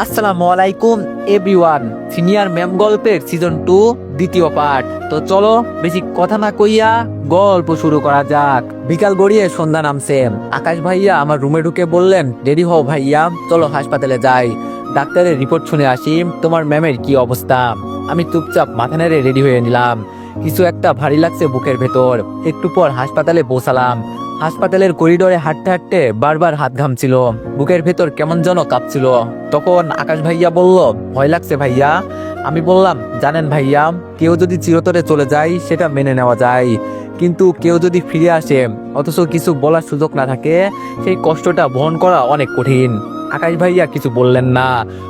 আসসালামু আলাইকুম everyone. Senior ma'am গল্পের সিজন 2 দ্বিতীয় পার্ট। তো চলো বেশি কথা না কইয়া গল্প শুরু করা যাক। বিকাল গড়িয়ে সন্ধ্যা নামছে। আকাশ ভাইয়া আমার রুমে ঢুকে বললেন, রেডি হও ভাইয়া, চলো হাসপাতালে যাই, ডাক্তারের রিপোর্ট শুনে আসি, তোমার ম্যামের কি অবস্থা। আমি চুপচাপ মাথা নেড়ে রেডি হয়ে নিলাম। কিছু একটা ভারী লাগছে বুকের ভেতর। একটু পর হাসপাতালে পৌঁছালাম। হাসপাতালের করিডোরে হাঁটতে হাঁটতে বারবার হাত ঘামছিল, বুকের ভেতর কেমন যেন কাঁপছিল। তখন আকাশ ভাইয়া বলল, ভয় লাগছে ভাইয়া। আমি বললাম, জানেন ভাইয়া, কেউ যদি চিরতরে চলে যায় সেটা মেনে নেওয়া যায়, কিন্তু কেউ যদি ফিরে আসে অথচ কিছু বলার সুযোগ না থাকে, সেই কষ্টটা বহন করা অনেক কঠিন। আকাশ ভাইয়া কিছু বললেন না,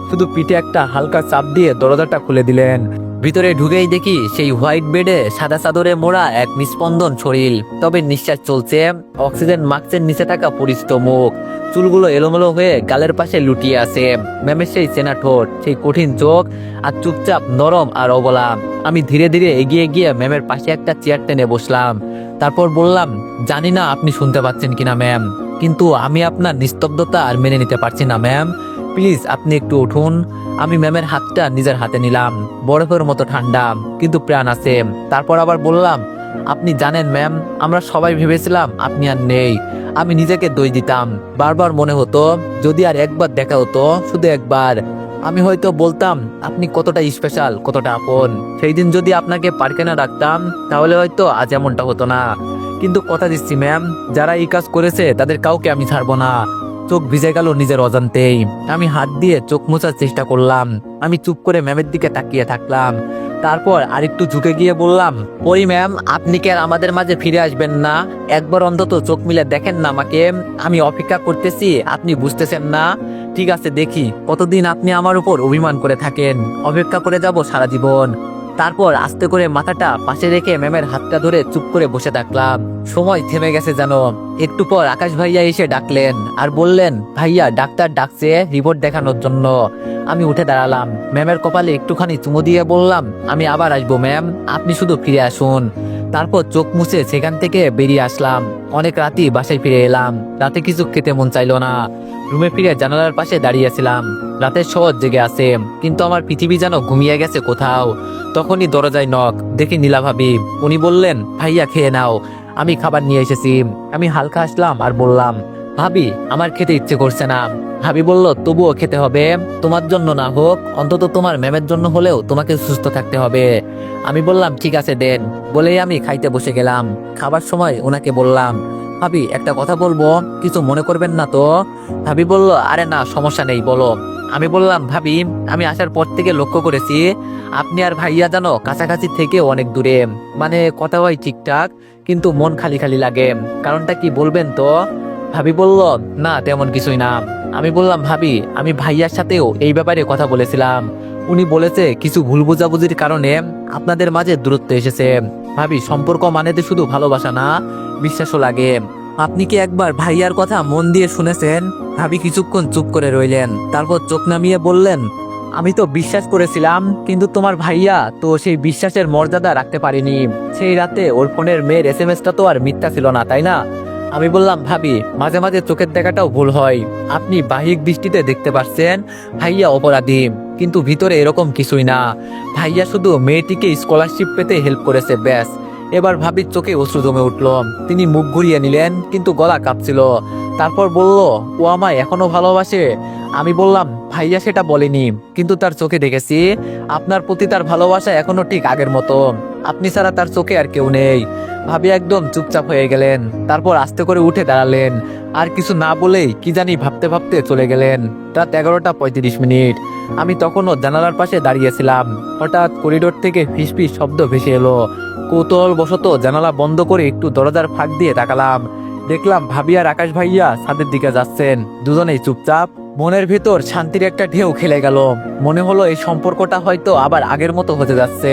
শুধু পিঠে একটা হালকা চাপ দিয়ে দরজাটা খুলে দিলেন। ভিতরে ঢুকেই দেখি সেই হোয়াইট বেডে সাদা চাদরে মোড়া এক নিস্পন্দন শরীর, তবে নিঃশ্বাস চলছে। অক্সিজেন মাস্কের নিচে থাকা পরিচিত মুখ, চুলগুলো এলোমেলো হয়ে গালের পাশে লুটিয়ে আছে। ম্যামের সেই চেনা ঠোঁট, সেই কঠিন চোখ, আর চুপচাপ নরম আর অবলা। আমি ধীরে ধীরে এগিয়ে গিয়ে ম্যামের পাশে একটা চেয়ার টেনে বসলাম। তারপর বললাম, জানি না আপনি শুনতে পাচ্ছেন কিনা ম্যাম, কিন্তু আমি আপনার নিস্তব্ধতা আর মেনে নিতে পারছি না ম্যাম। প্লিজ আপনি একটু উঠুন। আমি ম্যামের হাতটা নিজের হাতে নিলাম, বরফের মতো ঠান্ডা কিন্তু প্রাণ আছে। তারপর আবার বললাম, আপনি জানেন ম্যাম, আমরা সবাই ভেবেছিলাম আপনি আর নেই। আমি নিজেকে দোষ দিতাম। বারবার মনে হতো যদি আর একবার দেখা হতো, শুধু একবার, আমি হয়তো বলতাম আপনি কতটা স্পেশাল, কতটা আপন। সেই দিন যদি আপনাকে পার্কে না রাখতাম তাহলে হয়তো আজ এমনটা হতো না। কিন্তু কথা দিচ্ছি ম্যাম, যারা এই কাজ করেছে তাদের কাউকে আমি ছাড়বো না। চোখ ভিজে গেল নিজের অজান্তেই। আমি হাত দিয়ে চোখ মোছার চেষ্টা করলাম। আমি চুপ করে ম্যামের দিকে তাকিয়ে থাকলাম। তারপর আরেকটু ঝুঁকে গিয়ে বললাম, পরি ম্যাম, আপনি কি আর আমাদের মাঝে ফিরে আসবেন না? একবার অন্তত চোখ মিলে দেখেন না আমাকে। আমি অপেক্ষা করতেছি, আপনি বুঝতেছেন না? ঠিক আছে, দেখি কতদিন আপনি আমার উপর অভিমান করে থাকেন। অপেক্ষা করে যাব সারা জীবন। তারপর আস্তে করে মাথাটা পাশে রেখে ম্যামের হাতটা ধরে চুপ করে বসে থাকলাম। সময় থেমে গেছে যেন। একটু পর আকাশ ভাইয়া এসে ডাকলেন আর বললেন, ভাইয়া ডাক্তার ডাকছে রিপোর্ট দেখানোর জন্য। আমি উঠে দাঁড়ালাম, ম্যামের কপালে একটুখানি চুমু দিয়ে বললাম, আমি আবার আসবো ম্যাম, আপনি শুধু ফিরে আসুন। তারপর চোখ মুছে সেখান থেকে বেরিয়ে আসলাম। অনেক রাতই বাসায় ফিরে এলাম। রাতে কিছু খেতে মন চাইলো না। রুমে ফিরে জানালার পাশে দাঁড়িয়েছিলাম। রাতের শহর জেগে আছে, কিন্তু আমার পৃথিবী যেন ঘুমিয়ে গেছে কোথাও। তখনই দরজায় নক, দেখি নীলা ভাবি। উনি বললেন, ভাইয়া খেয়ে নাও, আমি খাবার নিয়ে এসেছি। আমি হালকা হাসলাম আর বললাম, ভাবি আমার খেতে ইচ্ছে করছে না। ভাবি বলল, তবুও খেতে হবে, তোমার জন্য না হোক অন্তত তোমার ম্যামের জন্য হলেও তোমাকে সুস্থ থাকতে হবে। আমি বললাম, ঠিক আছে দেন। বলেই আমি খাইতে বসে গেলাম। খাবার সময় ওনাকে বললাম, ভাবি একটা কথা বলবো, কিছু মনে করবেন না তো? ভাবি বলল, আরে না সমস্যা নেই, বলো। আমি বললাম, ভাবি আমি আসার পর থেকে লক্ষ্য করেছি আপনি আর ভাইয়া যেন কাছাকাছি থেকে অনেক দূরে। মানে কথা হয় ঠিকঠাক, কিন্তু মন খালি খালি লাগে। কারণটা কি বলবেন তো? ভাবি বলল, না তেমন কিছুই না। আমি বললাম, ভাবি আমি ভাইয়ার সাথেও এই ব্যাপারে কথা বলেছিলাম। উনি বলেছে কিছু ভুল বোঝাবুঝির কারণে আপনাদের মাঝে দূরত্ব এসেছে। ভাবি সম্পর্ক মানে তো শুধু ভালোবাসা না, বিশ্বাসও লাগে। আপনি কি একবার ভাইয়ার কথা মন দিয়ে শুনেছেন? ভাবি কিছুক্ষণ চুপ করে রইলেন। তারপর চোখ নামিয়ে বললেন, আমি তো বিশ্বাস করেছিলাম, কিন্তু তোমার ভাইয়া তো সেই বিশ্বাসের মর্যাদা রাখতে পারেনি। সেই রাতে ওর ফোনের মেয়ের এসএমএসটা তো আর মিথ্যা ছিল না, তাই না? আমি বললাম, ভাবি মাঝে মাঝে চোখের দেখাটাও ভুল হয়। আপনি বাহ্যিক দৃষ্টিতে দেখতে পাচ্ছেন ভাইয়া অপরাধী, কিন্তু ভিতরে এরকম কিছুই না। ভাইয়া শুধু মেয়েটিকে স্কলারশিপ পেতে হেল্প করেছে, ব্যাস। এবার ভাবির চোখে অশ্রু জমে উঠল। তিনি মুখ ঘুরিয়ে নিলেন, কিন্তু গলা কাঁপছিল। তারপর বলল, ও আমায় এখনো ভালোবাসে? আমি বললাম, ভাইয়া সেটা বলেনি, কিন্তু তার চোখে দেখেছি আপনার প্রতি তার ভালোবাসা এখনো ঠিক আগের মতো। আপনি ছাড়া তার চোখে আর কেউ নেই। ভাবি একদম চুপচাপ হয়ে গেলেন। তারপর আস্তে করে উঠে দাঁড়ালেন। আর কিছু না বলেই কি জানি ভাবতে ভাবতে চলে গেলেন। রাত 11টা 35 মিনিট। আমি তখনও জানালার পাশে দাঁড়িয়েছিলাম। হঠাৎ করিডোর থেকে ফিসফিস শব্দ ভেসে এলো। কৌতূহল বশত জানালা বন্ধ করে একটু দরজার ফাঁক দিয়ে তাকালাম। দেখলাম ভাবি আর আকাশ ভাইয়া ছাদের দিকে যাচ্ছেন, দুজনেই চুপচাপ। মনের ভিতর শান্তির একটা ঢেউ খেলে গেল। মনে হলো এই সম্পর্কটা হয়তো আবার আগের মতো হতে যাচ্ছে।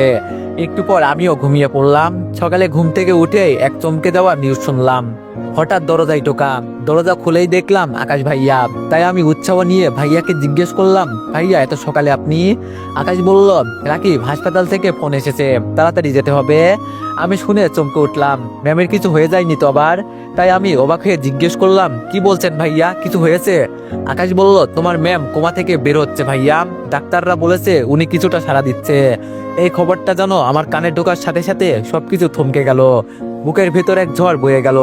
একটু পর আমিও ঘুমিয়ে পড়লাম। সকালে ঘুম থেকে উঠে এক চমকে দেওয়া নিউজ শুনলাম। হঠাৎ দরজায় টোকা। দরজা খুলেই দেখলাম আকাশ ভাইয়া। তাই আমি উৎসাহ নিয়ে ভাইয়াকে জিজ্ঞেস করলাম, ভাইয়া এত সকালে আপনি? আকাশ বলল, রাকিব হাসপাতাল থেকে ফোন এসেছে, তাড়াতাড়ি যেতে হবে। আমি শুনে চমকে উঠলাম, ম্যামের কিছু হয়ে যায়নি তো আবার? তাই আমি অবাক হয়ে জিজ্ঞেস করলাম, কি বলছেন ভাইয়া, কিছু হয়েছে? আকাশ বলল, তোমার ম্যাম কোমা থেকে বের হচ্ছে ভাইয়া। ডাক্তাররা বলেছে উনি কিছুটা সাড়া দিচ্ছে। এই খবরটা জানো আমার কানে ঢোকার সাথে সাথে সবকিছু থমকে গেল। বুকের ভেতর এক ঝড় বয়ে গেল।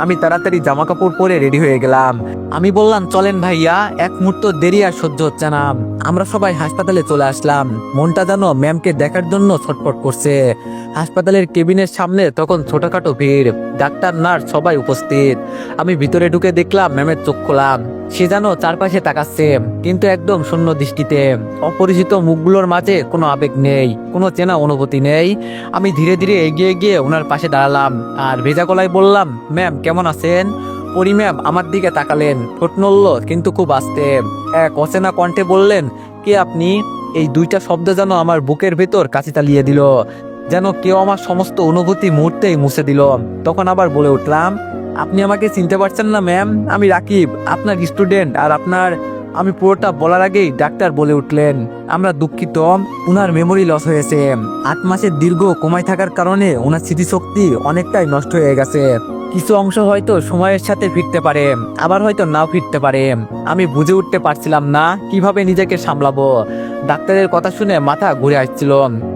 আমি তাড়াতাড়ি জামা কাপড় পরে রেডি হয়ে গেলাম। আমি বললাম, চলেন ভাইয়া, এক মুহূর্ত দেরি আর সহ্য হচ্ছে না। আমরা সবাই হাসপাতালে চলে আসলাম। মনটা যেন ম্যামকে দেখার জন্য ছটফট করছে। হাসপাতালের কেবিনের সামনে তখন ছোটখাটো ভিড়, ডাক্তার নার্স সবাই উপস্থিত। আমি ভিতরে ঢুকে দেখলাম ম্যামের চোখ খোলাম। সে যেন চারপাশে তাকাচ্ছে, কিন্তু একদম শূন্য দৃষ্টিতে। অপরিচিত মুখগুলোর মাঝে কোনো আবেগ নেই, কোনো চেনা অনুভূতি নেই। আমি ধীরে ধীরে এগিয়ে গিয়ে ওনার পাশে দাঁড়ালাম আর ভেজা গলায় বললাম, ম্যাম কেমন আছেন? পরি ম্যাম আমার দিকে তাকালেন, ঠোঁট নড়ল কিন্তু খুব আস্তে। এক অচেনা কণ্ঠে বললেন, কে আপনি? এই দুইটা শব্দ যেন আমার বুকের ভেতর কাছে চালিয়ে দিল, যেন কেউ আমার সমস্ত অনুভূতি মুহূর্তেই মুছে দিল। তখন আবার বলে উঠলাম, আপনি আমাকে চিনতে পারছেন না ম্যাম? আমি রাকিব, আপনার স্টুডেন্ট। আর আপনার... আমি পুরোটা বলার আগেই ডাক্তার বলে উঠলেন, আমরা দুঃখিত, উনার মেমোরি লস হয়েছে। 8 মাসের দীর্ঘ কোমায় থাকার কারণে ওনার স্মৃতিশক্তি অনেকটাই নষ্ট হয়ে গেছে। কিছু অংশ হয়তো সময়ের সাথে ফিরতে পারে, আবার হয়তো নাও ফিরতে পারে। আমি বুঝে উঠতে পারছিলাম না কিভাবে নিজেকে সামলাবো। ডাক্তারের কথা শুনে মাথা ঘুরে আসছিল।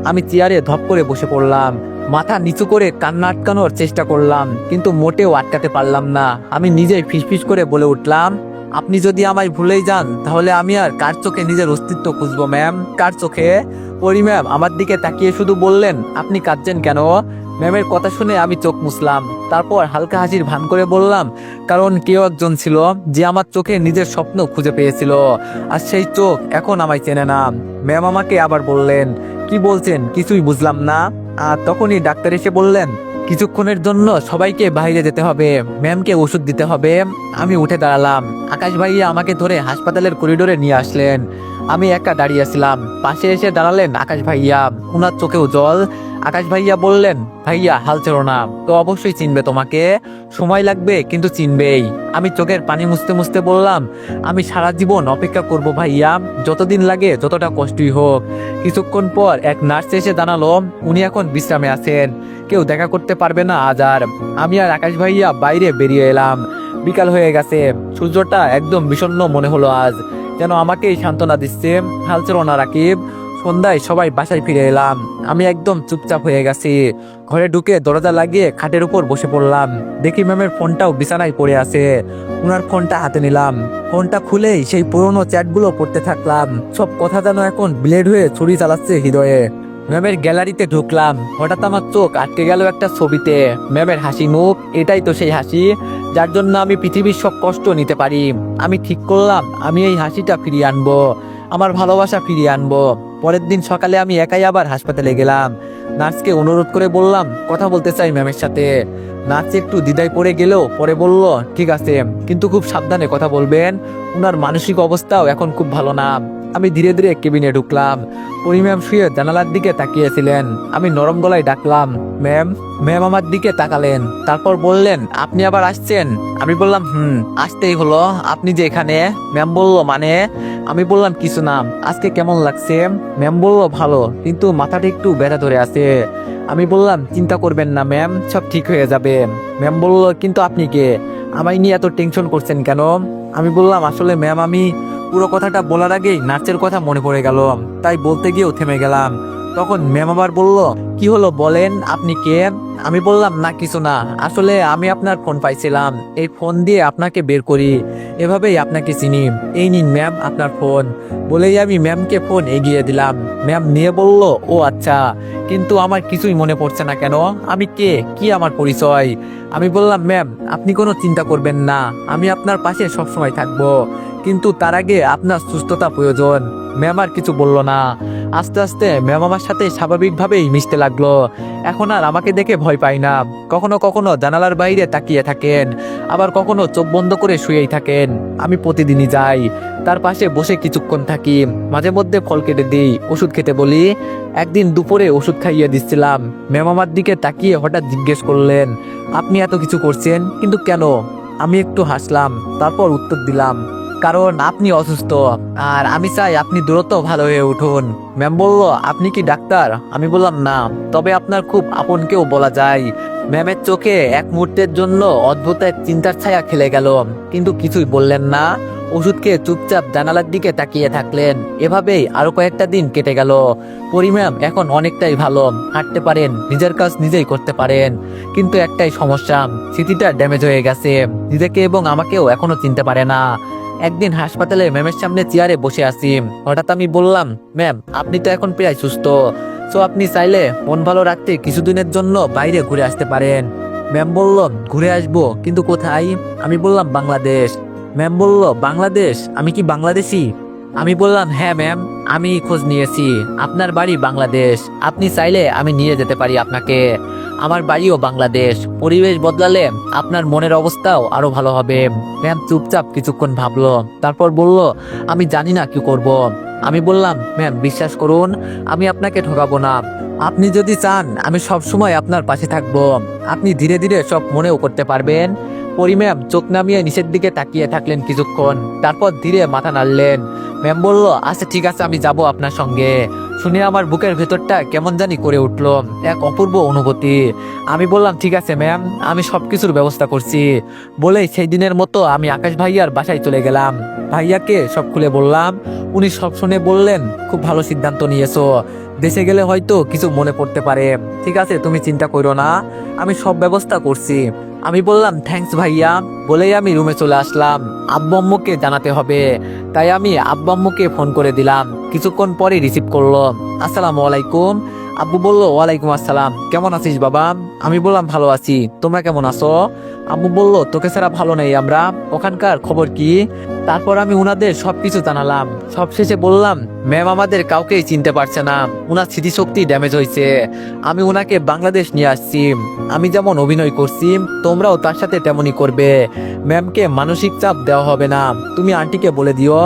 আমি চেয়ারে ধপ করে বসে পড়লাম। মাথা নিচু করে কান্না আটকানোর চেষ্টা করলাম, কিন্তু মোটেও আটকাতে পারলাম না। আমি নিজেই ফিসফিস করে বলে উঠলাম, আপনি যদি আমায় ভুলেই যান তাহলে আমি আর কার চোখে নিজের অস্তিত্ব খুঁজবো ম্যাম? কার চোখে? পরি ম্যাম আমার দিকে তাকিয়ে শুধু বললেন, আপনি কাঁদছেন কেন? ম্যামের কথা শুনে আমি চোখ মুছলাম। তারপর হালকা হাসির ভান করে বললাম, কারণ কেউ একজন ছিল যে আমার চোখে নিজের স্বপ্ন খুঁজে পেয়েছিল, আর সেই চোখ এখন আমায় চেনে না। ম্যাম আমাকে আবার বললেন, কি বলছেন কিছুই বুঝলাম না। আর তখনই ডাক্তার এসে বললেন, কিছুক্ষণের জন্য সবাইকে বাইরে যেতে হবে, ম্যামকে ওষুধ দিতে হবে। আমি উঠে দাঁড়ালাম। আকাশ ভাইয়া আমাকে ধরে হাসপাতালের করিডোরে নিয়ে আসলেন। আমি একা দাঁড়িয়েছিলাম। পাশে এসে দাঁড়ালেন আকাশ ভাইয়া, ওনার চোখেও জল। আকাশ ভাইয়া বললেন, ভাইয়া হাল ছেড়ো না, তো অবশ্যই চিনবে তোমাকে, সময় লাগবে কিন্তু চিনবেই। আমি চোখের পানি মুছতে মুছতে বললাম, আমি সারা জীবন অপেক্ষা করব ভাইয়া, যতদিন লাগে, যতটা কষ্টই হোক। কিছুক্ষণ পর এক নার্স এসে জানালো, উনি এখন বিশ্রামে আছেন, কেউ দেখা করতে পারবে না আজ আর। আমি আর আকাশ ভাইয়া বাইরে বেরিয়ে এলাম। বিকাল হয়ে গেছে, সূর্যটা একদম বিষণ্ণ মনে হলো আজ, যেন আমাকেই সান্ত্বনা দিচ্ছে, হাল ছেড়ো না রাকিব। সন্ধ্যায় সবাই বাসায় ফিরে এলাম। আমি একদম চুপচাপ হয়ে গেছি। ঘরে ঢুকে দরজা লাগিয়ে খাটের উপর বসে পড়লাম। দেখি ম্যামের ফোনটাও বিছানায় পড়ে আছে। ওনার ফোনটা হাতে নিলাম। ফোনটা খুলেই সেই পুরোনো চ্যাটগুলো পড়তে থাকলাম। সব কথা যেন এখন ব্লেড হয়ে ছুরি চালাচ্ছে হৃদয়ে। ম্যামের গ্যালারিতে ঢুকলাম। হঠাৎ আমার চোখ আটকে গেল একটা ছবিতে। ম্যামের হাসি মুখ, এটাই তো সেই হাসি যার জন্য আমি পৃথিবীর সব কষ্ট নিতে পারি। আমি ঠিক করলাম আমি এই হাসিটা ফিরিয়ে আনবো, আমার ভালোবাসা ফিরিয়ে আনবো। পরের দিন সকালে আমি একাই আবার হাসপাতালে গেলাম। নার্সকে অনুরোধ করে বললাম, কথা বলতে চাই ম্যামের সাথে। নার্স একটু দ্বিধায় পড়ে গেলেও পরে বলল, ঠিক আছে, কিন্তু খুব সাবধানে কথা বলবেন, উনার মানসিক অবস্থাও এখন খুব ভালো না। আমি ধীরে ধীরে কেবিনে ঢুকলাম। পরি ম্যাম শুয়ে জানালার দিকে তাকিয়েছিলেন। আমি নরম গলায় ডাকলাম, ম্যাম। ম্যাম আমার দিকে তাকালেন, তারপর বললেন, আপনি আবার আসছেন? আমি বললাম, আসতেই হলো, আপনি যে এখানে। ম্যাম বলল, মানে? আমি বললাম, কিছু না, আজকে কেমন লাগছে? ম্যাম বলল, ভালো, কিন্তু মাথাটা একটু ব্যথা ধরে আছে। আমি বললাম, চিন্তা করবেন না ম্যাম, সব ঠিক হয়ে যাবে। ম্যাম বলল, কিন্তু আপনি কে? আমায় নিয়ে এত টেনশন করছেন কেন? আমি বললাম, আসলে ম্যাম, আমি... পুরো কথাটা বলার আগেই নার্সের কথা মনে পড়ে গেল, তাই বলতে গিয়েও থেমে গেলাম। তখন ম্যাম আবার বলল, কি হলো বলেন, আপনি কে? আমি বললাম, না কিছু না, আসলে আমি আপনার ফোন পাইছিলাম, এই ফোন দিয়ে আপনাকে বের করি, এভাবেই আপনাকে চিনি। এই নিন ম্যাম আপনার ফোন। বলেই আমি ম্যামকে ফোন এগিয়ে দিলাম। ম্যাম নিয়ে বলল, ও আচ্ছা, কিন্তু আমার কিছুই মনে পড়ছে না কেন, আমি কে, কি আমার পরিচয়? আমি বললাম, ম্যাম আপনি কোনো চিন্তা করবেন না, আমি আপনার পাশে সবসময় থাকবো, কিন্তু তার আগে আপনার সুস্থতা প্রয়োজন। ম্যাম আর কিছু বলল না। আস্তে আস্তে ম্যাম আমার সাথে স্বাভাবিকভাবেই মিশতে লাগলো। এখন আর আমাকে দেখে ভয় পায় না। কখনো কখনো জানালার বাইরে তাকিয়ে থাকেন, আবার কখনো চোখ বন্ধ করে শুয়েই থাকেন। আমি প্রতিদিনই যাই, তার পাশে বসে কিছুক্ষণ থাকি, মাঝে মধ্যে ফল কেটে দিই, ওষুধ খেতে বলি। একদিন দুপুরে ওষুধ খাইয়ে দিচ্ছিলাম, ম্যাম আমার দিকে তাকিয়ে হঠাৎ জিজ্ঞেস করলেন, আপনি এত কিছু করছেন কিন্তু কেন? আমি একটু হাসলাম, তারপর উত্তর দিলাম, কারণ আপনি অসুস্থ আর আমি চাই আপনি দ্রুত ভালো হয়ে উঠুন। ম্যাম বলল, আপনি কি ডাক্তার? আমি বললাম, না, তবে আপনার খুব আপন কেউ বলা যায়। ম্যামের চোখে এক মুহূর্তের জন্য অদ্ভুত এক চিন্তার ছায়া খেলে গেল, কিন্তু কিছুই বললেন না। ওষুধ খেয়ে চুপচাপ জানালার দিকে তাকিয়ে থাকলেন। এভাবেই আরো কয়েকটা দিন কেটে গেল। পরি ম্যাম এখন অনেকটাই ভালো, হাঁটতে পারেন, নিজের কাজ নিজেই করতে পারেন। কিন্তু একটাই সমস্যা, স্মৃতিটা ড্যামেজ হয়ে গেছে, নিজেকে এবং আমাকেও এখনো চিনতে পারে না। একদিন হাসপাতালে ম্যামের সামনে চেয়ারে বসে আছি, হঠাৎ আমি বললাম, ম্যাম আপনি তো এখন প্রায় সুস্থ, তো আপনি চাইলে মন ভালো রাখতে কিছুদিনের জন্য বাইরে ঘুরে আসতে পারেন। ম্যাম বলল, ঘুরে আসবো, কিন্তু কোথায়? আমি বললাম, বাংলাদেশ। ম্যাম বলল, বাংলাদেশ? আমি কি বাংলাদেশি? আমি বললাম, হ্যাঁ ম্যাম, আমি খোঁজ নিয়েছি, আপনার বাড়ি বাংলাদেশ, আপনি চাইলে আমি নিয়ে যেতে পারি আপনাকে। আমার বাড়িও বাংলাদেশ, পরিবেশ বদলালে আপনার মনের অবস্থাও আরো ভালো হবে। ম্যাম চুপচাপ কিছুক্ষণ ভাবলো, তারপর বলল, আমি জানি না কি করব। আমি বললাম, ম্যাম বিশ্বাস করুন, আমি আপনাকে ঠকাবো না। আপনি যদি চান আমি সব সময় আপনার পাশে থাকবো। আপনি ধীরে ধীরে সব মনেও করতে পারবেন। পরি ম্যাম চোখ নামিয়ে নিচের দিকে তাকিয়ে থাকলেন কিছুক্ষণ, তারপর ধীরে মাথা নাড়লেন। ম্যাম বলল, আচ্ছা ঠিক আছে, আমি যাব আপনার সঙ্গে। শুনে আমার বুকের ভেতরটা কেমন জানি করে উঠলো, এক অপূর্ব অনুভূতি। আমি বললাম, ঠিক আছে ম্যাম, আমি সবকিছুর ব্যবস্থা করছি। বলেই সেই দিনের মতো আমি আকাশ ভাইয়ার বাসায় চলে গেলাম। ভাইয়াকে সব খুলে বললাম। উনি সব শুনে বললেন, খুব ভালো সিদ্ধান্ত নিয়েছো, দেশে গেলে হয়তো কিছু মনে পড়তে পারে। ঠিক আছে, তুমি চিন্তা করো না, আমি সব ব্যবস্থা করছি। আমি বললাম, থ্যাঙ্কস ভাইয়া। বলেই আমি রুমে চলে আসলাম। আব্বু আম্মুকে জানাতে হবে, তাই আমি আব্বু আম্মুকে ফোন করে দিলাম। কিছুক্ষণ পরে রিসিভ করলো। আসসালামু আলাইকুম। আব্বু বলল, ওয়ালাইকুম আসসালাম, কেমন আছিস বাবা? আমি বললাম, ভালো আছি, তোমরা কেমন আছো? আব্বু বলল, তোকে ছাড়া ভালো নেই আমরা, ওখানকার খবর কি? তারপর আমি উনাদের সবকিছু জানালাম। সবশেষে বললাম, ম্যাম আমাদের কাউকেই চিনতে পারছে না, উনার স্মৃতিশক্তি ড্যামেজ হয়েছে, আমি উনাকে বাংলাদেশ নিয়ে আসছি। আমি যেমন অভিনয় করছি তোমরাও তার সাথে তেমনই করবে। ম্যামকে মানসিক চাপ দেওয়া হবে না, তুমি আন্টিকে বলে দিও।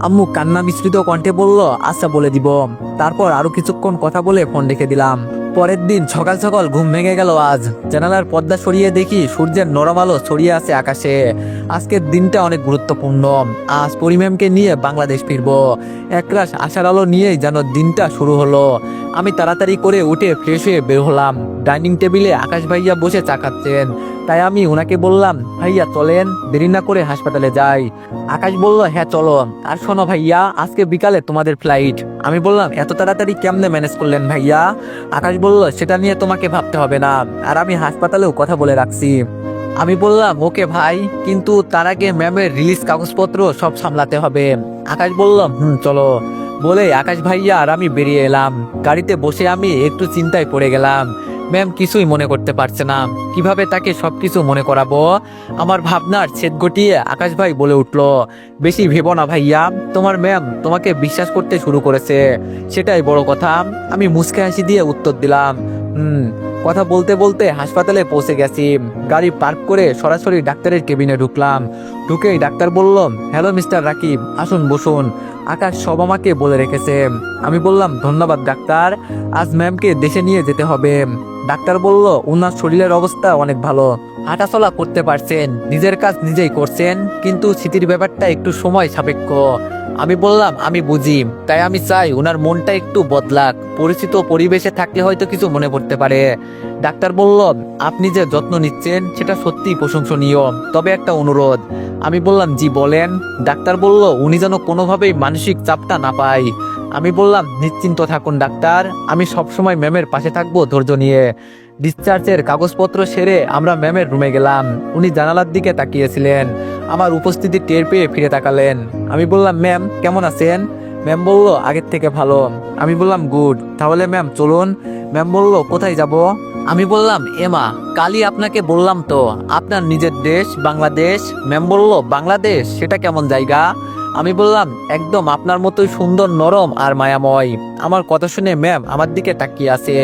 আম্মু কান্না মিশ্রিত কণ্ঠে বলল, আচ্ছা বলে দিব। তারপর আরো কিছুক্ষণ কথা বলে ফোন রেখে দিলাম। পরের দিন সকাল সকাল ঘুম ভেঙে গেল আজ। জানালার পর্দা সরিয়ে দেখি সূর্যের নরম আলো ছড়িয়ে আছে আকাশে। আজকের দিনটা অনেক গুরুত্বপূর্ণ, আজ পরি ম্যামকে নিয়ে বাংলাদেশ ফিরবো। একরাশ আশার আলো নিয়েই যেন দিনটা শুরু হলো। আমি তাড়াতাড়ি করে উঠে ফ্রেশ হয়ে বের হলাম। ডাইনিং টেবিলে আকাশ ভাইয়া বসে চা খাচ্ছেন, তাই আমি ওনাকে বললাম, ভাইয়া চলেন, দেরি না করে হাসপাতালে যাই। আকাশ বলল, হ্যাঁ চলো। আর শোনো ভাইয়া, আজকে বিকালে তোমাদের ফ্লাইট। আমি বললাম, এত তাড়াতাড়ি কেমনে ম্যানেজ করলেন ভাইয়া? আকাশ বলল, সেটা নিয়ে তোমাকে ভাবতে হবে না, আর আমি হাসপাতালেও কথা বলে রাখছি। আমি বললাম, ওকে ভাই, কিন্তু তার আগে ম্যামের রিলিজ কাগজপত্র সব সামলাতে হবে। আকাশ বলল, চলো। বলে আকাশ ভাইয়া আর আমি বেরিয়ে এলাম। গাড়িতে বসে আমি একটু চিন্তায় পড়ে গেলাম। ম্যাম কিছুই মনে করতে পারছে না, কিভাবে তাকে সবকিছু মনে করাবো? আমার ভাবনার ছেদ ঘটিয়ে আকাশ ভাই বলে উঠলো, বেশি ভেবো না ভাইয়া, তোমার ম্যাম তোমাকে বিশ্বাস করতে শুরু করেছে, সেটাই বড় কথা। আমি মুচকে হাসি দিয়ে উত্তর দিলাম, কথা বলতে বলতে হাসপাতালে পৌঁছে গেছি। গাড়ি পার্ক করে সরাসরি ডাক্তারের কেবিনে ঢুকলাম। ঢুকেই ডাক্তার বলল, হ্যালো মিস্টার রাকিব, আসুন বসুন, আকাশ সব আমাকে বলে রেখেছে। আমি বললাম, ধন্যবাদ ডাক্তার, আজ ম্যামকে দেশে নিয়ে যেতে হবে। ডাক্তার বলল, ওনার শরীরের অবস্থা অনেক ভালো, হাঁটাচলা করতে পারছেন, নিজের কাজ নিজেই করছেন, কিন্তু স্মৃতির ব্যাপারটা একটু সময় সাপেক্ষ। আমি বললাম, আমি বুঝি, তাই আমি চাই ওনার মনটা একটু বদলাক, পরিচিত পরিবেশে থাকলে হয়তো কিছু মনে পড়তে পারে। ডাক্তার বলল, আপনি যে যত্ন নিচ্ছেন সেটা সত্যিই প্রশংসনীয়, তবে একটা অনুরোধ। আমি বললাম, জি বলেন। ডাক্তার বলল, উনি যেন কোনোভাবেই মানসিক চাপটা না পায়। আমি বললাম, নিশ্চিন্ত থাকুন ডাক্তার, আমি সবসময় ম্যামের পাশে থাকবো ধৈর্য নিয়ে। ডিসচার্জের কাগজপত্র সেরে আমরা ম্যামের রুমে গেলাম। উনি জানালার দিকে তাকিয়েছিলেন, আমার উপস্থিতি টের পেয়ে ফিরে তাকালেন। আমি বললাম, ম্যাম কেমন আছেন? ম্যাম বলল, আগের থেকে ভালো। আমি বললাম, গুড, তাহলে ম্যাম চলুন। ম্যাম বলল, কোথায় যাব? আমি বললাম, এমা কালই আপনাকে বললাম তো, আপনার নিজের দেশ বাংলাদেশ। ম্যাম বলল, বাংলাদেশ? সেটা কেমন জায়গা? আমি বললাম, একদম আপনার মতোই সুন্দর, নরম আর মায়াময়। আমার কথা শুনে ম্যাম আমার দিকে তাকিয়ে আছে।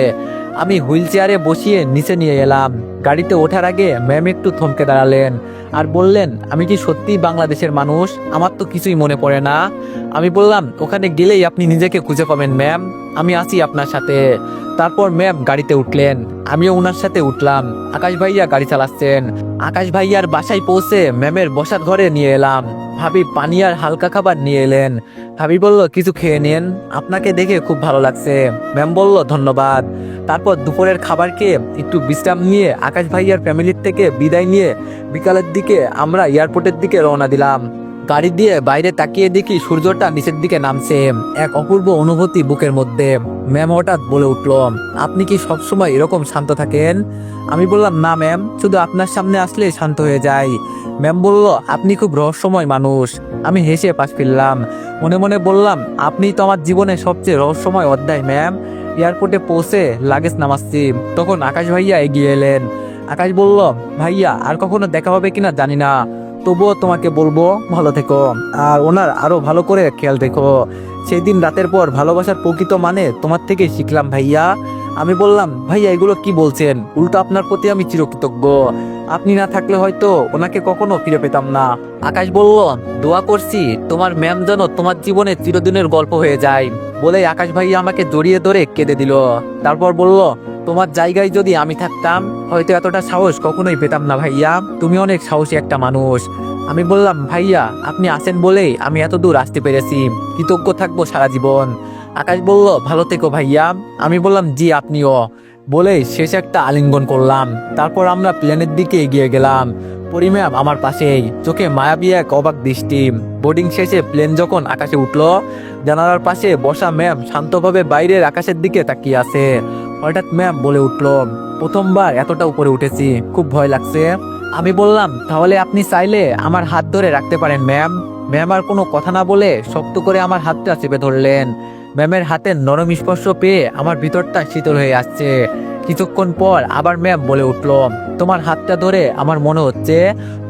আমি হুইল চেয়ারে বসিয়ে নিচে নিয়ে এলাম। গাড়িতে ওঠার আগে ম্যাম একটু থমকে দাঁড়ালেন আর বললেন, আমি কি সত্যিই বাংলাদেশের মানুষ? আমার তো কিছুই মনে পড়ে না। আমি বললাম, ওখানে গেলেই আপনি নিজেকে খুঁজে পাবেন ম্যাম, আমি আছি আপনার সাথে। তারপর ম্যাম গাড়িতে উঠলেন, আমিও ওনার সাথে উঠলাম। আকাশ ভাইয়া গাড়ি চালাচ্ছেন। আকাশ ভাইয়ার বাসায় পৌঁছে ম্যামের বসার ঘরে নিয়ে এলাম। ভাবি পানি আর হালকা খাবার নিয়ে এলেন। ভাবি বলল, কিছু খেয়ে নেন, আপনাকে দেখে খুব ভালো লাগছে। ম্যাম বলল, ধন্যবাদ। তারপর দুপুরের খাবার খেয়ে একটু বিশ্রাম নিয়ে আকাশ ভাইয়ার ফ্যামিলির থেকে বিদায় নিয়ে বিকালের দিকে আমরা এয়ারপোর্টের দিকে রওনা দিলাম। গাড়ি দিয়ে বাইরে তাকিয়ে দেখি সূর্যটা নিচের দিকে নামছে। এক অপূর্ব অনুভূতি বুকের মধ্যে। ম্যাম হঠাৎ বলে উঠল, আপনি কি সবসময় এরকম শান্ত থাকেন? আমি বললাম, না ম্যাম, শুধু আপনার সামনে আসলে শান্ত হয়ে যাই। ম্যাম বলল, আপনি খুব রহস্যময় মানুষ। আমি হেসে পাশ ফিরলাম। মনে মনে বললাম, আপনি তো আমার জীবনের সবচেয়ে রহস্যময় অধ্যায় ম্যাম। এয়ারপোর্টে পৌঁছে লাগেজ নামাচ্ছি, তখন আকাশ ভাইয়া এগিয়ে এলেন। আকাশ বলল, ভাইয়া আর কখনো দেখা হবে কিনা জানি না, তবুও তোমাকে বলবো ভালো থেকো, আর ওনার আরো ভালো করে খেয়াল রেখো। সেই দিন রাতের পর ভালোবাসার প্রকৃত মানে তোমার থেকে শিখলাম ভাইয়া। আমি বললাম, ভাইয়া এগুলো কি বলছেন? উল্টো আপনার প্রতি আমি চিরকৃতজ্ঞ। আপনি না থাকলে হয়তো ওনাকে কখনো ফিরে পেতাম না। আকাশ বলল, দোয়া করছি তোমার ম্যাম যেন তোমার জীবনে চিরদিনের গল্প হয়ে যায়। বলে আকাশ ভাইয়া আমাকে জড়িয়ে ধরে কেঁদে দিল। তারপর বলল, তোমার জায়গায় যদি আমি থাকতাম হয়তো এতটা সাহস কখনোই পেতাম না ভাইয়া। তুমি অনেক সাহসী একটা মানুষ। আমি বললাম, ভাইয়া আপনি আছেন বলেই আমি এত দূর আসতে পেরেছি, কৃতজ্ঞ থাকবো সারা জীবন। আকাশ বলল, ভালো থেকো ভাইয়া। আমি বললাম, জি আপনিও। বলেই শেষ একটা আলিঙ্গন করলাম। তারপর আমরা প্লেনের দিকে এগিয়ে গেলাম। পরি ম্যাম আমার পাশেই, চোখে মায়াবী এক অবাক দৃষ্টি। বোর্ডিং শেষে প্লেন যখন আকাশে উঠলো, জানালার পাশে বসা ম্যাম শান্তভাবে বাইরের আকাশের দিকে তাকিয়ে আছে। হঠাৎ ম্যাম বলে উঠলো, প্রথমবার এতটা উপরে উঠেছি, খুব ভয় লাগছে। আমি বললাম, তাহলে আপনি চাইলে আমার হাত ধরে রাখতে পারেন ম্যাম। ম্যাম আর কোনো কথা না বলে শক্ত করে আমার হাতটা চেপে ধরলেন। ম্যামের হাতের নরম স্পর্শ পেয়ে আমার ভিতরটা শীতল হয়ে আসছে। কিছুক্ষণ পর আবার ম্যাম বলে উঠল, তোমার হাতটা ধরে আমার মনে হচ্ছে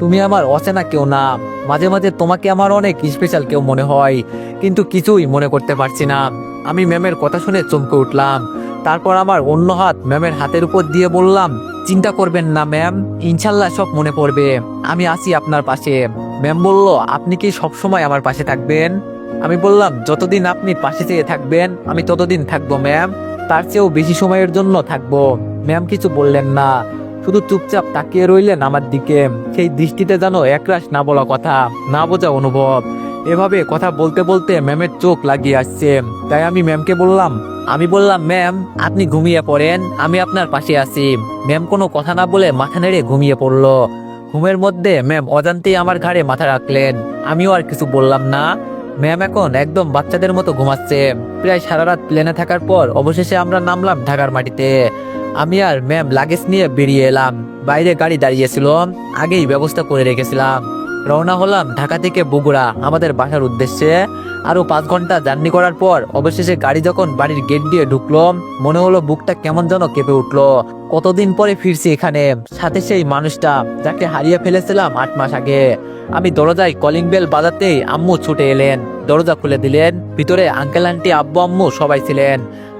তুমি আমার অচেনা কেউ না। মাঝে মাঝে তোমাকে আমার অনেক স্পেশাল কেউ মনে হয়, কিন্তু কিছুই মনে করতে পারছি না। আমি ম্যামের কথা শুনে চমকে উঠলাম। তারপর আমার অন্য হাত ম্যামের হাতের উপর দিয়ে বললাম, চিন্তা করবেন না ম্যাম, ইনশাল্লাহ সব মনে পড়বে, আমি আছি আপনার পাশে। ম্যাম বলল, আপনি কি সবসময় আমার পাশে থাকবেন? আমি বললাম, যতদিন আপনি পাশে চেয়ে থাকবেন আমি ততদিন থাকবো ম্যাম, তার চেয়েও বেশি সময়ের জন্য থাকবো। ম্যাম কিছু বললেন না, শুধু চুপচাপ তাকিয়ে রইলেন আমার দিকে। সেই দৃষ্টিতে যেন একরাশ না বলা কথা, না বোঝা অনুভব। এভাবে কথা বলতে বলতে ম্যামের চোখ লাগিয়ে আসছে। তাই আমি ম্যামকে বললাম, ম্যাম আপনি ঘুমিয়ে পড়েন, আমি আপনার পাশে আছি। ম্যাম কোনো কথা না বলে মাথা নেড়ে ঘুমিয়ে পড়লো। ঘুমের মধ্যে ম্যাম অজান্তেই আমার ঘাড়ে মাথা রাখলেন। আমিও আর কিছু বললাম না। ম্যাম এখন একদম বাচ্চাদের মতো ঘুমাচ্ছে। প্রায় সারা রাত প্লেনে থাকার পর অবশেষে আমরা নামলাম ঢাকার মাটিতে। আমি আর ম্যাম লাগেজ নিয়ে বেরিয়ে এলাম। বাইরে গাড়ি দাঁড়িয়েছিল, আগেই ব্যবস্থা করে রেখেছিলাম। রওনা হলাম ঢাকা থেকে বগুড়া আমাদের বাসার উদ্দেশ্যে। আরো 5 ঘন্টা জার্নি করার পর অবশেষে গাড়ি যখন বাড়ির গেট দিয়ে ঢুকলো, মনে হলো বুকটা কেমন যেন কেঁপে উঠলো। কতদিন পরে ফিরছি এখানে, সাথে সেই মানুষটা যাকে হারিয়ে ফেলেছিলাম 8 মাস আগে। আমি দরজায় কলিং বেল বাজাতেই আম্মু ছুটে এলেন, দরজা খুলে দিলেন। ভিতরে আঙ্কেল আন্টি আব্বু আম্মু সবাই ছিলেন।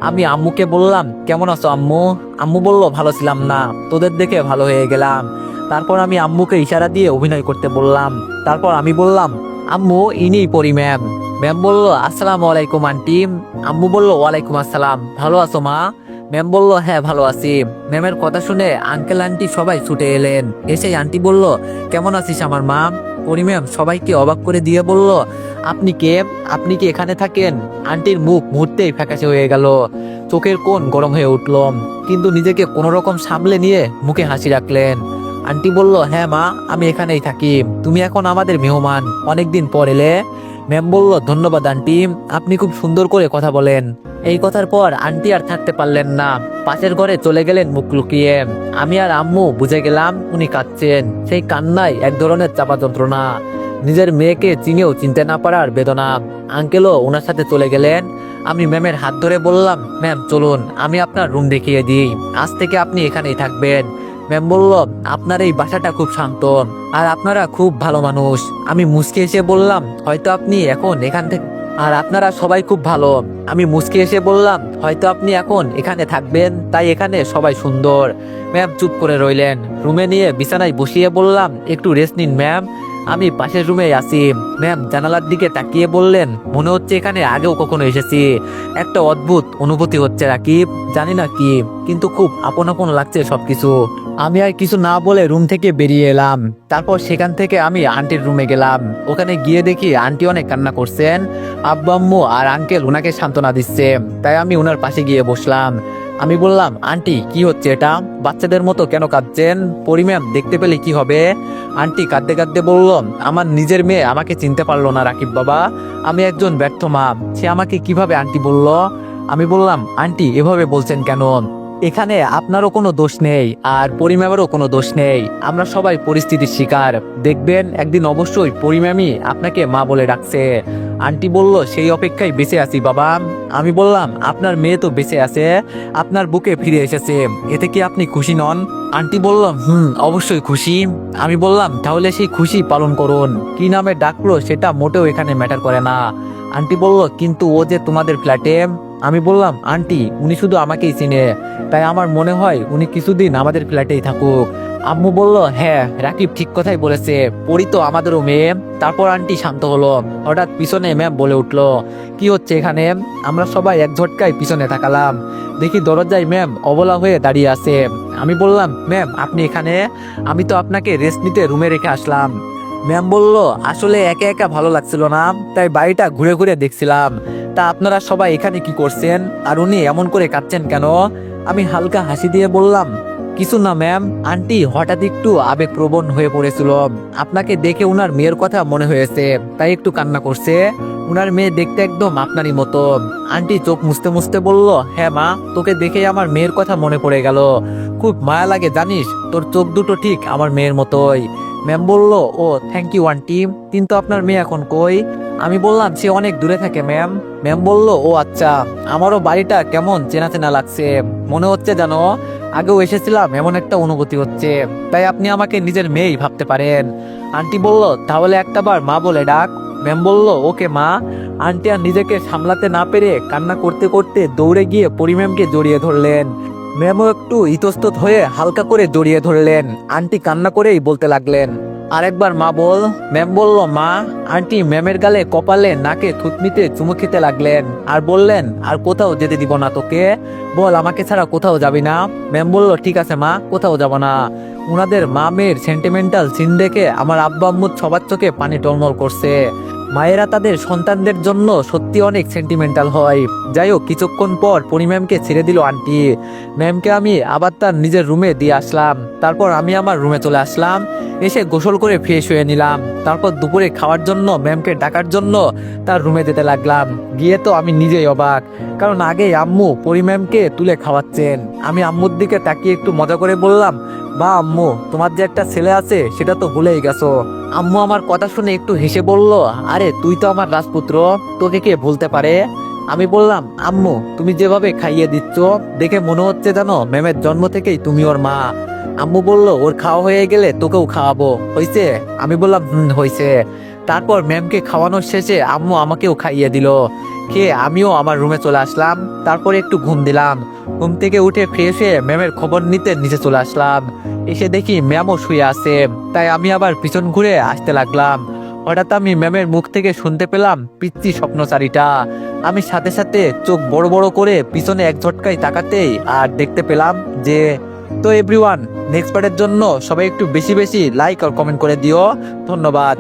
আমি আম্মুকে বললাম, কেমন আছো আম্মু? আম্মু বলল, ভালো ছিলাম না, তোদের দেখে ভালো হয়ে গেলাম। তারপর আমি আম্মুকে ইশারা দিয়ে অভিনয় করতে বললাম। তারপর আমি বললাম, আম্মু ইনি পরি ম্যাম। ম্যাম বলল, আসসালামু আলাইকুম আন্টি। আম্মু বলল, ওয়ালাইকুম আসসালাম, ভালো আছো মা? ম্যাম বলল, হ্যাঁ ভালো আছি। ম্যামের কথা শুনে আঙ্কেল আন্টি সবাই ছুটে এলেন। এসে আন্টি বলল, কেমন আছিস আমার মা? পরি ম্যাম সবাইকে অবাক করে দিয়ে বলল, আপনি কে? আপনি কি এখানে থাকেন? আন্টির মুখ মুহূর্তেই ফ্যাকাশে হয়ে গেল, চোখের কোণ গরম হয়ে উঠল, কিন্তু নিজেকে কোনো রকম সামলে নিয়ে মুখে হাসি রাখলেন। আন্টি বলল, হ্যাঁ মা, আমি এখানেই থাকি, তুমি এখন আমাদের মেহমান, অনেকদিন পর এলে। ম্যাম বলল, ধন্যবাদ আন্টি, আপনি খুব সুন্দর করে কথা বলেন। এই কথার পর আন্টি আর থাকতে পারলেন না, পাশের ঘরে চলে গেলেন মুখ লুকিয়ে। আমি আর আম্মু বুঝে গেলাম উনি কাঁদছেন। সেই কান্নায় এক ধরনের চাপা যন্ত্রণা, নিজের মেয়েকে চিনেও চিনতে না পারার বেদনা। আঙ্কেলও ওনার সাথে চলে গেলেন। আমি ম্যামের হাত ধরে বললাম, ম্যাম চলুন, আমি আপনার রুম দেখিয়ে দিই, আজ থেকে আপনি এখানেই থাকবেন। ম্যাম বলল, আপনার এই বাসাটা খুব শান্ত আর আপনারা খুব ভালো মানুষ। আমি মুচকি এসে বললাম, হয়তো আপনি এখন এখান থেকে আর আপনারা সবাই খুব ভালো। আমি মুচকি এসে বললাম, হয়তো আপনি এখন এখানে থাকবেন, তাই এখানে সবাই সুন্দর। ম্যাম চুপ করে রইলেন। রুমে নিয়ে বিছানায় বসিয়ে বললাম, একটু রেস্ট নিন ম্যাম, আমি পাশের রুমে আছি। ম্যাম জানালার দিকে তাকিয়ে বললেন, মনে হচ্ছে এখানে আগেও কখনো এসেছি। একটা অদ্ভুত অনুভূতি হচ্ছে রাকিব, জানি না কি, কিন্তু খুব আপন আপন লাগছে সবকিছু। আমি আর কিছু না বলে রুম থেকে বেরিয়ে এলাম। তারপর সেখান থেকে আমি আন্টির রুমে গেলাম। ওখানে গিয়ে দেখি আন্টি অনেক কান্না করছেন। আব্বু আম্মু আর আঙ্কেল ওনাকে সান্ত্বনা দিচ্ছে, তাই আমি ওনার পাশে গিয়ে বসলাম। আমি বললাম, আন্টি কি হচ্ছে এটা, বাচ্চাদের মতো কেন কাঁদছেন? পরি ম্যাম দেখতে পেলে কি হবে? আন্টি কাঁদতে কাঁদতে বলল, আমার নিজের মেয়ে আমাকে চিনতে পারলো না রাকিব বাবা, আমি একজন ব্যর্থ মা, সে আমাকে কিভাবে আন্টি বলল? আমি বললাম, আন্টি এভাবে বলছেন কেন? এখানে আপনারও কোনো দোষ নেই আর পরিম্যামেরও কোনো দোষ নেই, আমরা সবাই পরিস্থিতির শিকার। দেখবেন একদিন অবশ্যই পরিম্যামই আপনাকে মা বলে ডাকছে। আন্টি বলল, সেই অপেক্ষায় বেঁচে আছি বাবা। আমি বললাম, আপনার মেয়ে তো বেঁচে আছে, আপনার বুকে ফিরে এসেছে, এতে কি আপনি খুশি নন? আন্টি বলল, অবশ্যই খুশি। আমি বললাম, তাহলে সেই খুশি পালন করুন, কি নামে ডাকলো সেটা মোটেও এখানে ম্যাটার করে না। আন্টি বলল, কিন্তু ও যে তোমাদের ফ্ল্যাটে। আমি বললাম, আন্টি উনি শুধু আমাকেই চিনে, তাই আমার মনে হয় উনি কিছুদিন আমাদের ফ্ল্যাটেই থাকুক। আম্মু বলল, হ্যাঁ রাকিব ঠিক কথাই বলেছে, পরি তো আমাদেরও মেয়ে। তারপর আন্টি শান্ত হলো। হঠাৎ পিছনে ম্যাম বলে উঠলো, কি হচ্ছে এখানে? আমরা সবাই এক ঝটকায় পিছনে তাকালাম। দেখি দরজায় ম্যাম অবলা হয়ে দাঁড়িয়ে আছে। আমি বললাম, ম্যাম আপনি এখানে? আমি তো আপনাকে রেস্ট নিতে রুমে রেখে আসলাম। ম্যাম বলল, আসলে একা একা ভালো লাগছিল না, তাই বাড়িটা ঘুরে ঘুরে দেখছিলাম। তা আপনারা সবাই এখানে কি করছেন আর উনি এমন করে কাঁদছেন কেন? আমি হালকা হাসি দিয়ে বললাম, কিছু না ম্যাম, আন্টি হঠাৎ একটু আবেগপ্রবণ হয়ে পড়েছিল, আপনাকে দেখে উনার মেয়ের কথা মনে হয়েছে, তাই একটু কান্না করছে। উনার মেয়ে দেখতে একদম আপনারই মতো। আন্টি চোখ মুছতে মুছতে বলল, হ্যাঁ মা, তোকে দেখে আমার মেয়ের কথা মনে পড়ে গেল, খুব মায়া লাগে জানিস, তোর চোখ দুটো ঠিক আমার মেয়ের মতোই। ম্যাম বলল, ও থ্যাংক ইউ আন্টি, কিন্তু আপনার মেয়ে এখন কই? আমি বললাম, সে অনেক দূরে থাকে ম্যাম। ম্যাম বলল, ও আচ্ছা, আমারও বাড়িটা কেমন চেনা চেনা লাগছে, মনে হচ্ছে জানো আগেও এসেছিলাম, এমন একটা অনুভূতি হচ্ছে, তাই আপনি আমাকে নিজের মেয়েই ভাবতে পারেন। আন্টি বলল, তাহলে একটাবার মা বলে ডাক। ম্যাম বলল, ওকে মা। আন্টি আর নিজেকে সামলাতে না পেরে কান্না করতে করতে দৌড়ে গিয়ে পরি ম্যামকে জড়িয়ে ধরলেন। ম্যামও একটু ইতস্তত হয়ে হালকা করে জড়িয়ে ধরলেন। আন্টি কান্না করেই বলতে লাগলেন, আরেকবার মা বল। ম্যাম বলল, মা। আন্টি ম্যামের গালে কপালে নাকে থুতনিতে চুমু খেতে লাগলেন আর বললেন, আর কোথাও যেতে দিব না তোকে, বল আমাকে ছাড়া কোথাও যাবি না? ম্যাম বলল, ঠিক আছে মা, কোথাও যাব না। উনাদের মা মেয়ের সেন্টিমেন্টাল সিন দেখে আমার আব্বা আম্মুর সবার চোখে পানি টলমল করছে। মায়েরা তাদের সন্তানদের জন্য সত্যি অনেক সেন্টিমেন্টাল হয়। যাই হোক, কিছুক্ষণ পর পরি ম্যামকে ছেড়ে দিল আন্টি। ম্যামকে আমি আবার তার নিজের রুমে দিয়ে আসলাম। তারপর আমি আমার রুমে চলে আসলাম, এসে গোসল করে ফ্রেশ হয়ে নিলাম। তারপর দুপুরে খাওয়ার জন্য ম্যামকে ডাকার জন্য তার রুমে যেতে লাগলাম। গিয়ে তো আমি নিজেই অবাক, কারণ আগেই আম্মু পরি ম্যামকে তুলে খাওয়াচ্ছেন। আমি আম্মুর দিকে তাকিয়ে একটু মজা করে বললাম, বা আম্মু, তোমার যে একটা ছেলে আছে সেটা তো ভুলেই গেছো। আম্মু আমার কথা শুনে একটু হেসে বলল, আরে তুই তো আমার রাজপুত্র, তোকে কে ভুলতে পারে? আমি বললাম, আম্মু তুমি যেভাবে খাইয়ে দিচ্ছ দেখে মনে হচ্ছে জানো ম্যামের জন্ম থেকেই তুমি ওর মা। আম্মু বলল, ওর খাওয়া হয়ে গেলে তোকেও খাওয়াবো, হয়েছে? আমি বললাম, হয়েছে। তারপর ম্যামকে খাওয়ানোর শেষে আম্মু আমাকেও খাইয়ে দিল। খেয়ে আমিও আমার রুমে চলে আসলাম। তারপরে একটু ঘুম দিলাম। ঘুম থেকে উঠে ফ্রেশ হয়ে ম্যামের খবর নিতে নিচে চলে আসলাম। এসে দেখি ম্যামও শুয়ে আছে, তাই আমি আবার পিছন ঘুরে আসতে লাগলাম। হঠাৎ আমি ম্যামের মুখ থেকে শুনতে পেলাম পিচ্চি স্বপ্নচারীটা। আমি সাথে সাথে চোখ বড় বড় করে পিছনে এক ঝটকায় তাকাতেই আর দেখতে পেলাম যে, তো এভরিওয়ান, নেক্সট পার্টের জন্য সবাই একটু বেশি বেশি লাইক আর কমেন্ট করে দিও। ধন্যবাদ।